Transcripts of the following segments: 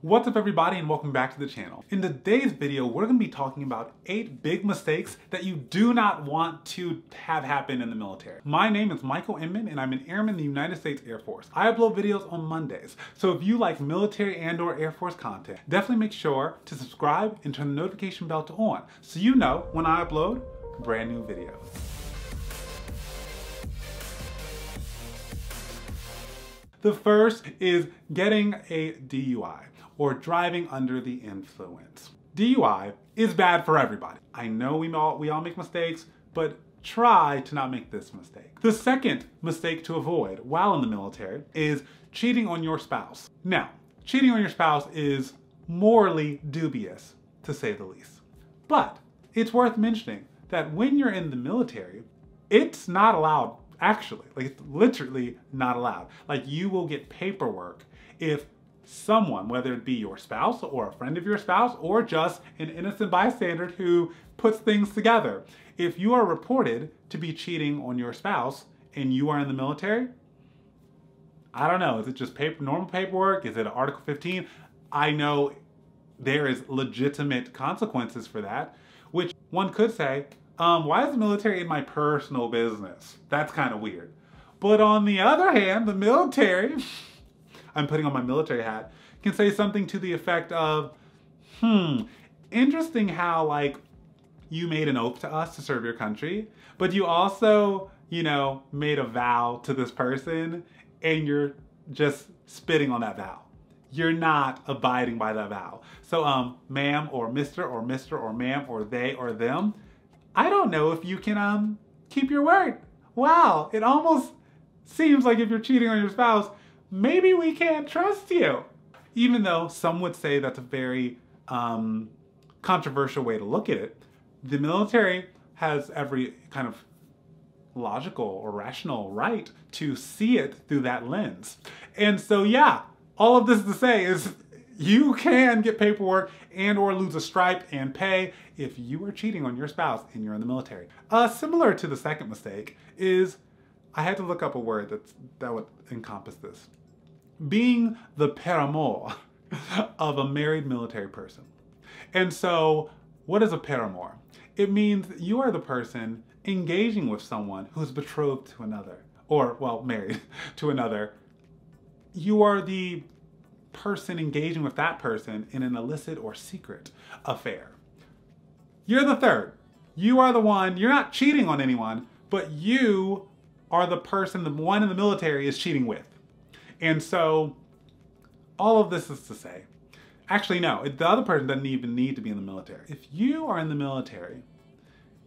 What's up everybody and welcome back to the channel. In today's video, we're going to be talking about 8 big mistakes that you do not want to have happen in the military. My name is Michael Inman and I'm an airman in the United States Air Force. I upload videos on Mondays, so if you like military and/or Air Force content, definitely make sure to subscribe and turn the notification bell to on so you know when I upload brand new videos. The first is getting a DUI, or driving under the influence. DUI is bad for everybody. I know we all make mistakes, but try to not make this mistake. The second mistake to avoid while in the military is cheating on your spouse. Now, cheating on your spouse is morally dubious, to say the least. But it's worth mentioning that when you're in the military, it's not allowed. Actually, like it's literally not allowed. Like you will get paperwork if someone, whether it be your spouse or a friend of your spouse or just an innocent bystander who puts things together. If you are reported to be cheating on your spouse and you are in the military, I don't know, is it just normal paperwork? Is it an Article 15? I know there is legitimate consequences for that, which one could say, why is the military in my personal business? That's kind of weird. But on the other hand, the military, I'm putting on my military hat, can say something to the effect of, interesting how like you made an oath to us to serve your country, but you also, made a vow to this person and you're just spitting on that vow. You're not abiding by that vow. So, ma'am or Mr. or ma'am or they or them, I don't know if you can keep your word. Wow, it almost seems like if you're cheating on your spouse, maybe we can't trust you. Even though some would say that's a very controversial way to look at it, the military has every kind of logical or rational right to see it through that lens. And so yeah, all of this to say is you can get paperwork and or lose a stripe and pay if you are cheating on your spouse and you're in the military. Similar to the second mistake is, I had to look up a word that would encompass this. Being the paramour of a married military person. And so what is a paramour? It means that you are the person engaging with someone who's betrothed to another, or well, married to another. You are the person engaging with that person in an illicit or secret affair. You're the third. You are the one, you're not cheating on anyone, but you are the person the one in the military is cheating with. And so all of this is to say, actually no, the other person doesn't even need to be in the military. If you are in the military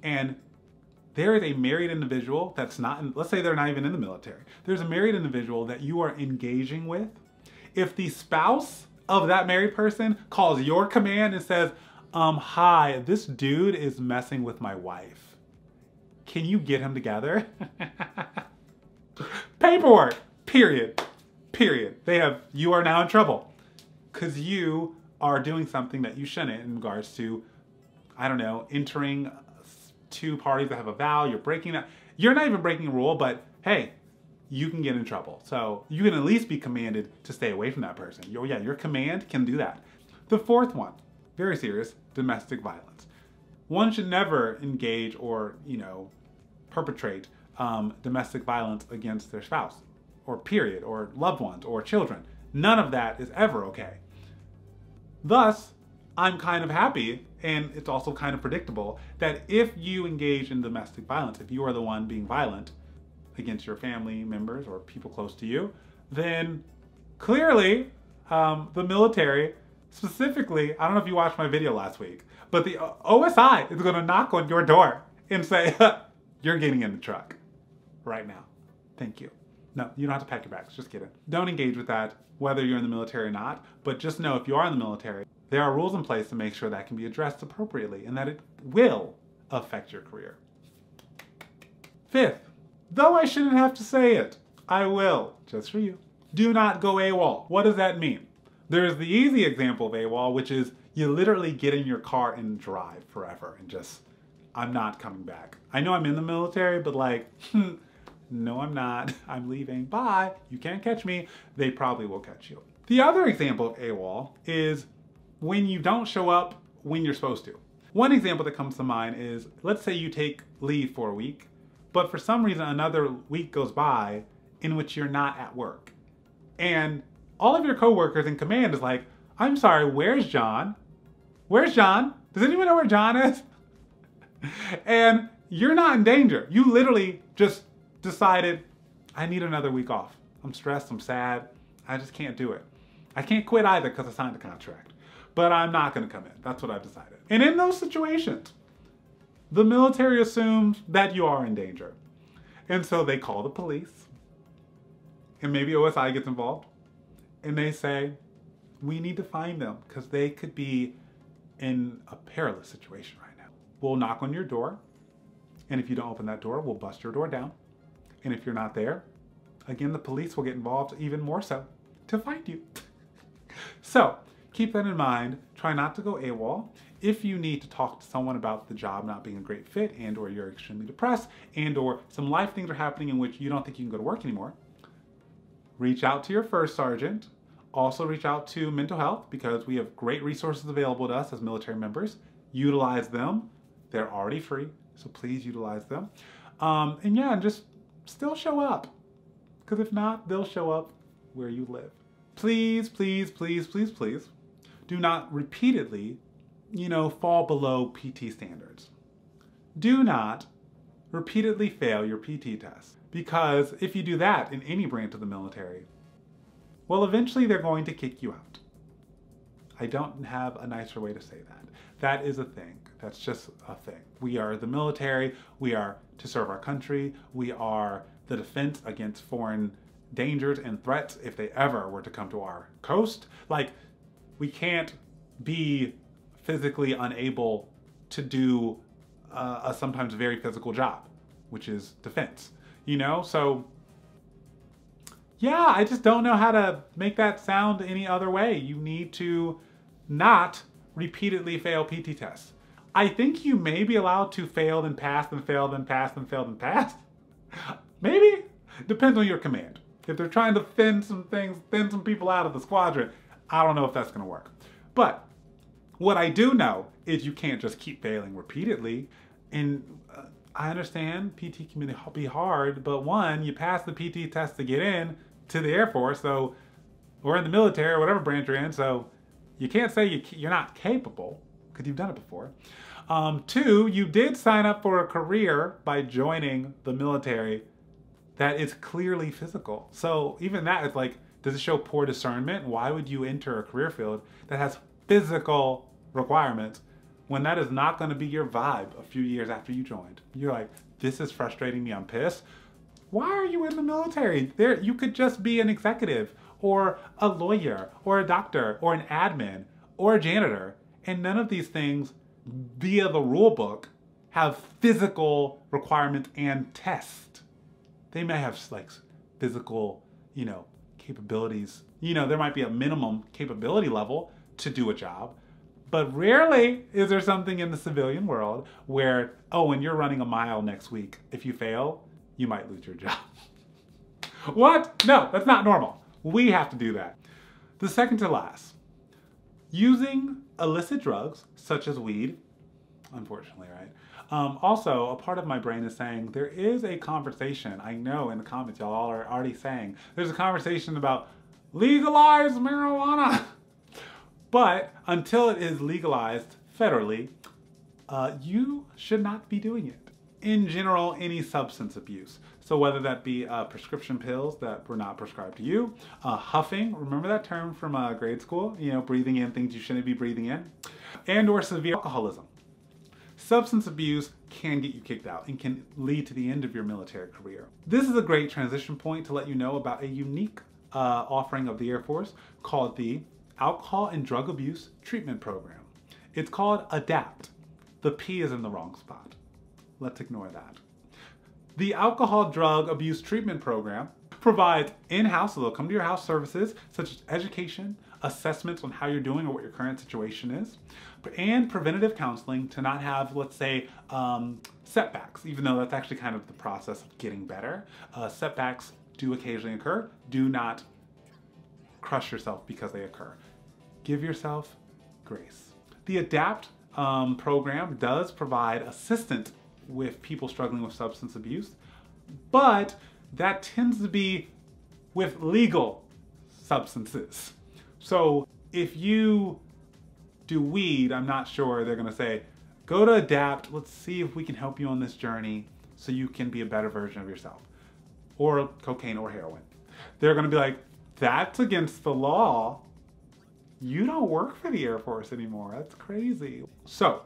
and there is a married individual that's not, let's say they're not even in the military, there's a married individual that you are engaging with. If the spouse of that married person calls your command and says, hi, this dude is messing with my wife. Can you get him together? Paperwork, period. You are now in trouble because you are doing something that you shouldn't in regards to, I don't know, entering two parties that have a vow, you're breaking that. You're not even breaking a rule, but hey, you can get in trouble. So you can at least be commanded to stay away from that person. Your command can do that. The fourth one, very serious, domestic violence. One should never engage or, perpetrate domestic violence against their spouse, or period, or loved ones, or children. None of that is ever okay. Thus, I'm kind of happy, and it's also kind of predictable, that if you engage in domestic violence, if you are the one being violent against your family members or people close to you, then clearly the military, specifically, I don't know if you watched my video last week, but the OSI is going to knock on your door and say, you're getting in the truck right now. Thank you. No, you don't have to pack your bags, just kidding. Don't engage with that, whether you're in the military or not, but just know if you are in the military, there are rules in place to make sure that can be addressed appropriately and that it will affect your career. Fifth, though I shouldn't have to say it, I will, just for you. Do not go AWOL. What does that mean? There's the easy example of AWOL, which is you literally get in your car and drive forever and just, I'm not coming back. I know I'm in the military, but like, no, I'm not. I'm leaving. Bye. You can't catch me. They probably will catch you. The other example of AWOL is when you don't show up when you're supposed to. One example that comes to mind is, let's say you take leave for a week, but for some reason another week goes by in which you're not at work. And all of your coworkers in command is like, I'm sorry, where's John? Where's John? Does anyone know where John is? And you're not in danger. You literally just decided, I need another week off. I'm stressed, I'm sad, I just can't do it. I can't quit either because I signed the contract. But I'm not gonna come in. That's what I've decided. And in those situations, the military assumes that you are in danger. And so they call the police, and maybe OSI gets involved, and they say, we need to find them because they could be in a perilous situation right now. We'll knock on your door, and if you don't open that door, we'll bust your door down. And if you're not there, again, the police will get involved even more so to find you. So keep that in mind. Try not to go AWOL. If you need to talk to someone about the job not being a great fit, and or you're extremely depressed, and or some life things are happening in which you don't think you can go to work anymore, reach out to your first sergeant. Also reach out to mental health because we have great resources available to us as military members. Utilize them. They're already free, so please utilize them. And yeah, just still show up, because if not, they'll show up where you live. Please, please, please, please, please do not repeatedly, fall below PT standards. Do not repeatedly fail your PT test, because if you do that in any branch of the military, well, eventually they're going to kick you out. I don't have a nicer way to say that. That is a thing. That's just a thing. We are the military. We are to serve our country. We are the defense against foreign dangers and threats if they ever were to come to our coast. Like, we can't be physically unable to do a sometimes very physical job, which is defense, So yeah, I just don't know how to make that sound any other way. You need to not repeatedly fail PT tests. I think you may be allowed to fail, then pass, then fail, then pass, then fail, then pass. Maybe. Depends on your command. If they're trying to thin some people out of the squadron, I don't know if that's gonna work. But what I do know is you can't just keep failing repeatedly. And I understand PT can be hard, but one, you pass the PT test to get in to the Air Force, or in the military, or whatever branch you're in, so you can't say you're not capable, because you've done it before. Two, you did sign up for a career by joining the military that is clearly physical. So even that is like, does it show poor discernment? Why would you enter a career field that has physical requirements when that is not going to be your vibe a few years after you joined? You're like, this is frustrating me, I'm pissed. Why are you in the military? You could just be an executive, or a lawyer, or a doctor, or an admin, or a janitor. And none of these things, via the rule book, have physical requirements and tests. They may have like physical, capabilities. There might be a minimum capability level to do a job, but rarely is there something in the civilian world where, when you're running a mile next week, if you fail, you might lose your job. What? No, that's not normal. We have to do that. The second to last, using illicit drugs such as weed, unfortunately, right? Also, a part of my brain is saying there is a conversation. I know in the comments y'all all are already saying there's a conversation about legalize marijuana. But until it is legalized federally, you should not be doing it. In general, any substance abuse. So whether that be prescription pills that were not prescribed to you, huffing, remember that term from grade school? Breathing in things you shouldn't be breathing in, and or severe alcoholism. Substance abuse can get you kicked out and can lead to the end of your military career. This is a great transition point to let you know about a unique offering of the Air Force called the Alcohol and Drug Abuse Treatment Program. It's called ADAPT. The P is in the wrong spot. Let's ignore that. The Alcohol Drug Abuse Treatment Program provides in-house, so they'll come to your house, services such as education, assessments on how you're doing or what your current situation is, and preventative counseling to not have, let's say, setbacks, even though that's actually kind of the process of getting better. Setbacks do occasionally occur. Do not crush yourself because they occur. Give yourself grace. The ADAPT program does provide assistance with people struggling with substance abuse, but that tends to be with legal substances. So if you do weed, I'm not sure they're gonna say, go to ADAPT, let's see if we can help you on this journey so you can be a better version of yourself. Or cocaine or heroin. They're gonna be like, that's against the law. You don't work for the Air Force anymore. That's crazy. So,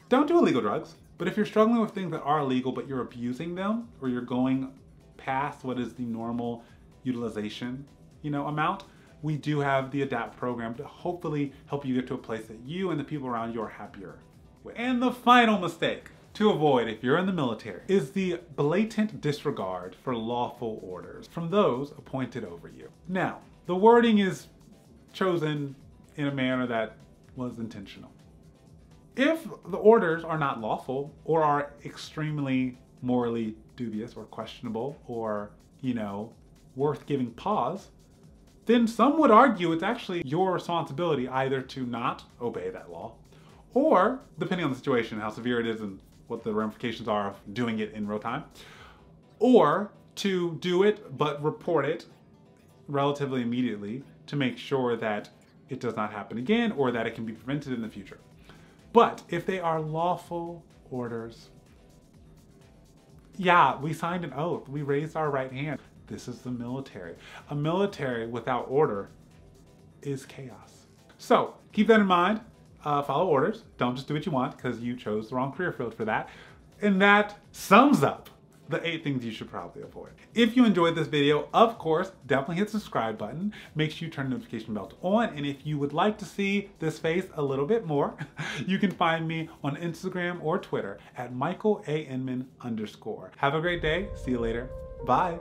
don't do illegal drugs, but if you're struggling with things that are illegal but you're abusing them, or you're going past what is the normal utilization, amount, we do have the ADAPT program to hopefully help you get to a place that you and the people around you are happier with. And the final mistake to avoid if you're in the military is the blatant disregard for lawful orders from those appointed over you. Now, the wording is chosen in a manner that was intentional. If the orders are not lawful or are extremely morally dubious or questionable or, worth giving pause, then some would argue it's actually your responsibility either to not obey that law, or, depending on the situation, how severe it is and what the ramifications are of doing it in real time, or to do it but report it relatively immediately to make sure that it does not happen again or that it can be prevented in the future. But if they are lawful orders, yeah, we signed an oath, we raised our right hand. This is the military. A military without order is chaos. So keep that in mind. Follow orders. Don't just do what you want because you chose the wrong career field for that. And that sums up the 8 things you should probably avoid. If you enjoyed this video, of course, definitely hit the subscribe button. Make sure you turn the notification bell on. And if you would like to see this face a little bit more, you can find me on Instagram or Twitter at @MichaelAInman_. Have a great day. See you later. Bye.